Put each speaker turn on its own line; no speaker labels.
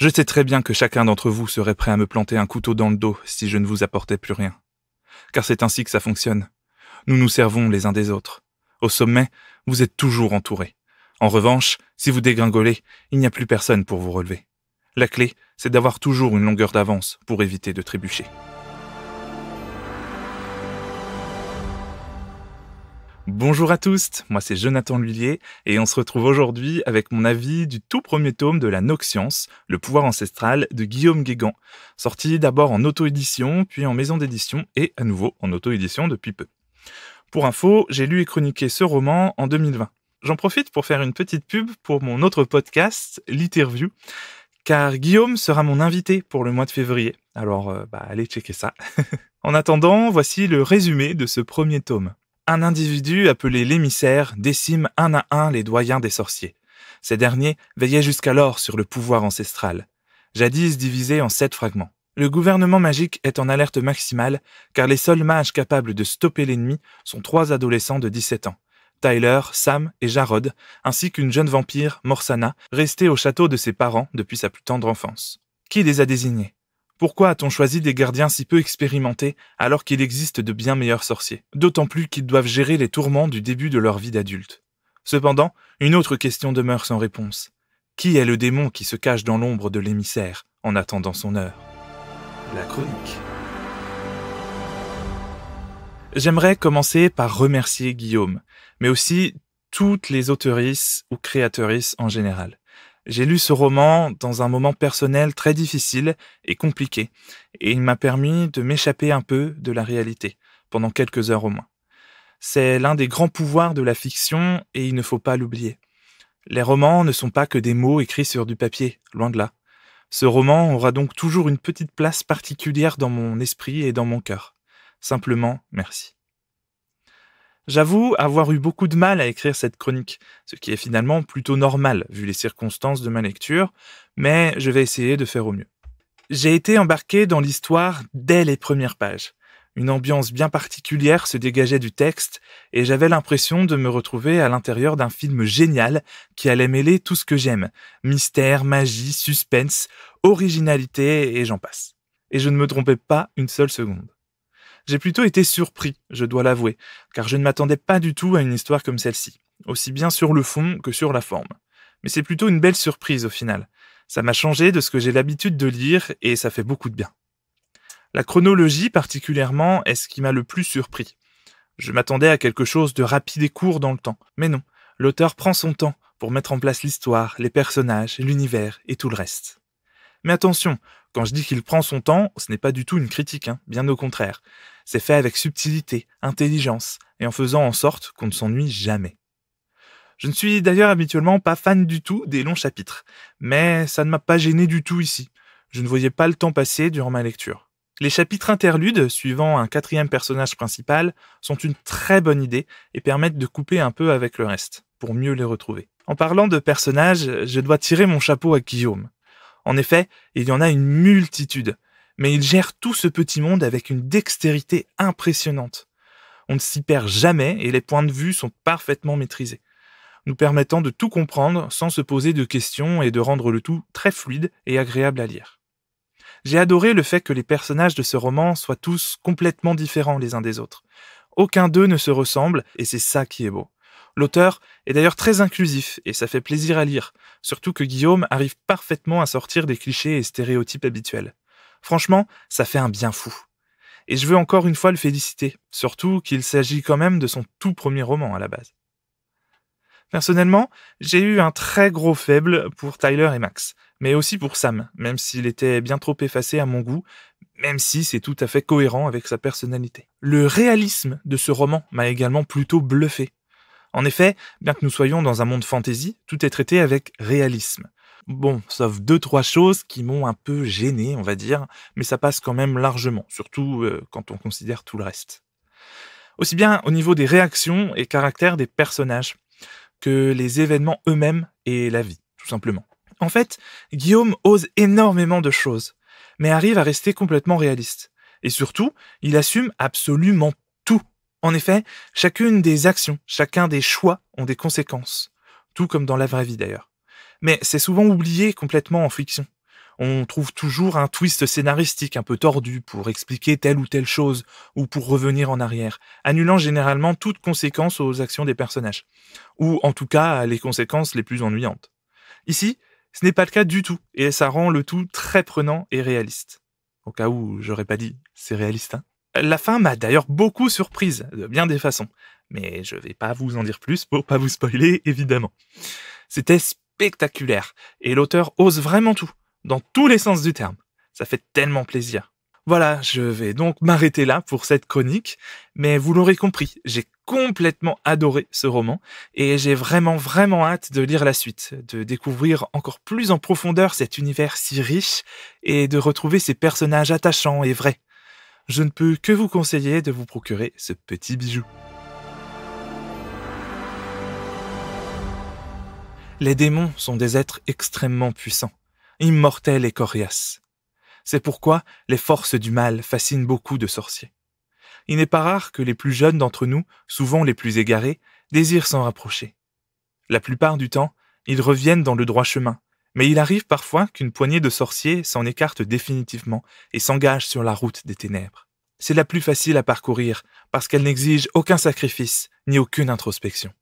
Je sais très bien que chacun d'entre vous serait prêt à me planter un couteau dans le dos si je ne vous apportais plus rien. Car c'est ainsi que ça fonctionne. Nous nous servons les uns des autres. Au sommet, vous êtes toujours entourés. En revanche, si vous dégringolez, il n'y a plus personne pour vous relever. La clé, c'est d'avoir toujours une longueur d'avance pour éviter de trébucher. Bonjour à tous, moi c'est Jonathan Lhuillier et on se retrouve aujourd'hui avec mon avis du tout premier tome de la Noxiance, le pouvoir ancestral de Guillaume Guégan, sorti d'abord en auto-édition, puis en maison d'édition et à nouveau en auto-édition depuis peu. Pour info, j'ai lu et chroniqué ce roman en 2020. J'en profite pour faire une petite pub pour mon autre podcast, Literview, car Guillaume sera mon invité pour le mois de février. Alors, allez checker ça. En attendant, voici le résumé de ce premier tome. Un individu appelé l'émissaire décime un à un les doyens des sorciers. Ces derniers veillaient jusqu'alors sur le pouvoir ancestral, jadis divisé en 7 fragments. Le gouvernement magique est en alerte maximale, car les seuls mages capables de stopper l'ennemi sont 3 adolescents de 17 ans, Tyler, Sam et Jarod, ainsi qu'une jeune vampire, Morsana, restée au château de ses parents depuis sa plus tendre enfance. Qui les a désignés ? Pourquoi a-t-on choisi des gardiens si peu expérimentés alors qu'il existe de bien meilleurs sorciers ? D'autant plus qu'ils doivent gérer les tourments du début de leur vie d'adulte. Cependant, une autre question demeure sans réponse. Qui est le démon qui se cache dans l'ombre de l'émissaire en attendant son heure ? La chronique. J'aimerais commencer par remercier Guillaume, mais aussi toutes les auteurices ou créatrices en général. J'ai lu ce roman dans un moment personnel très difficile et compliqué, et il m'a permis de m'échapper un peu de la réalité, pendant quelques heures au moins. C'est l'un des grands pouvoirs de la fiction, et il ne faut pas l'oublier. Les romans ne sont pas que des mots écrits sur du papier, loin de là. Ce roman aura donc toujours une petite place particulière dans mon esprit et dans mon cœur. Simplement, merci. J'avoue avoir eu beaucoup de mal à écrire cette chronique, ce qui est finalement plutôt normal vu les circonstances de ma lecture, mais je vais essayer de faire au mieux. J'ai été embarqué dans l'histoire dès les premières pages. Une ambiance bien particulière se dégageait du texte et j'avais l'impression de me retrouver à l'intérieur d'un film génial qui allait mêler tout ce que j'aime. Mystère, magie, suspense, originalité et j'en passe. Et je ne me trompais pas une seule seconde. J'ai plutôt été surpris, je dois l'avouer, car je ne m'attendais pas du tout à une histoire comme celle-ci, aussi bien sur le fond que sur la forme. Mais c'est plutôt une belle surprise au final. Ça m'a changé de ce que j'ai l'habitude de lire et ça fait beaucoup de bien. La chronologie particulièrement est ce qui m'a le plus surpris. Je m'attendais à quelque chose de rapide et court dans le temps, mais non, l'auteur prend son temps pour mettre en place l'histoire, les personnages, l'univers et tout le reste. Mais attention, quand je dis qu'il prend son temps, ce n'est pas du tout une critique, bien au contraire. C'est fait avec subtilité, intelligence, et en faisant en sorte qu'on ne s'ennuie jamais. Je ne suis d'ailleurs habituellement pas fan du tout des longs chapitres, mais ça ne m'a pas gêné du tout ici. Je ne voyais pas le temps passer durant ma lecture. Les chapitres interludes, suivant un 4e personnage principal, sont une très bonne idée et permettent de couper un peu avec le reste, pour mieux les retrouver. En parlant de personnages, je dois tirer mon chapeau à Guillaume. En effet, il y en a une multitude, mais il gère tout ce petit monde avec une dextérité impressionnante. On ne s'y perd jamais et les points de vue sont parfaitement maîtrisés, nous permettant de tout comprendre sans se poser de questions et de rendre le tout très fluide et agréable à lire. J'ai adoré le fait que les personnages de ce roman soient tous complètement différents les uns des autres. Aucun d'eux ne se ressemble et c'est ça qui est beau. L'auteur est d'ailleurs très inclusif et ça fait plaisir à lire, surtout que Guillaume arrive parfaitement à sortir des clichés et stéréotypes habituels. Franchement, ça fait un bien fou. Et je veux encore une fois le féliciter, surtout qu'il s'agit quand même de son tout premier roman à la base. Personnellement, j'ai eu un très gros faible pour Tyler et Max, mais aussi pour Sam, même s'il était bien trop effacé à mon goût, même si c'est tout à fait cohérent avec sa personnalité. Le réalisme de ce roman m'a également plutôt bluffé. En effet, bien que nous soyons dans un monde fantasy, tout est traité avec réalisme. Bon, sauf 2-3 choses qui m'ont un peu gêné, on va dire, mais ça passe quand même largement, surtout quand on considère tout le reste. Aussi bien au niveau des réactions et caractères des personnages, que les événements eux-mêmes et la vie, tout simplement. En fait, Guillaume ose énormément de choses, mais arrive à rester complètement réaliste. Et surtout, il assume absolument tout. En effet, chacune des actions, chacun des choix ont des conséquences. Tout comme dans la vraie vie d'ailleurs. Mais c'est souvent oublié complètement en fiction. On trouve toujours un twist scénaristique un peu tordu pour expliquer telle ou telle chose, ou pour revenir en arrière, annulant généralement toute conséquence aux actions des personnages, ou en tout cas les conséquences les plus ennuyantes. Ici, ce n'est pas le cas du tout, et ça rend le tout très prenant et réaliste. Au cas où j'aurais pas dit c'est réaliste, hein. La fin m'a d'ailleurs beaucoup surprise, de bien des façons, mais je vais pas vous en dire plus pour pas vous spoiler, évidemment. C'était spectaculaire, et l'auteur ose vraiment tout, dans tous les sens du terme. Ça fait tellement plaisir. Voilà, je vais donc m'arrêter là pour cette chronique, mais vous l'aurez compris, j'ai complètement adoré ce roman, et j'ai vraiment hâte de lire la suite, de découvrir encore plus en profondeur cet univers si riche, et de retrouver ces personnages attachants et vrais. Je ne peux que vous conseiller de vous procurer ce petit bijou. Les démons sont des êtres extrêmement puissants, immortels et coriaces. C'est pourquoi les forces du mal fascinent beaucoup de sorciers. Il n'est pas rare que les plus jeunes d'entre nous, souvent les plus égarés, désirent s'en rapprocher. La plupart du temps, ils reviennent dans le droit chemin, mais il arrive parfois qu'une poignée de sorciers s'en écarte définitivement et s'engage sur la route des ténèbres. C'est la plus facile à parcourir parce qu'elle n'exige aucun sacrifice ni aucune introspection.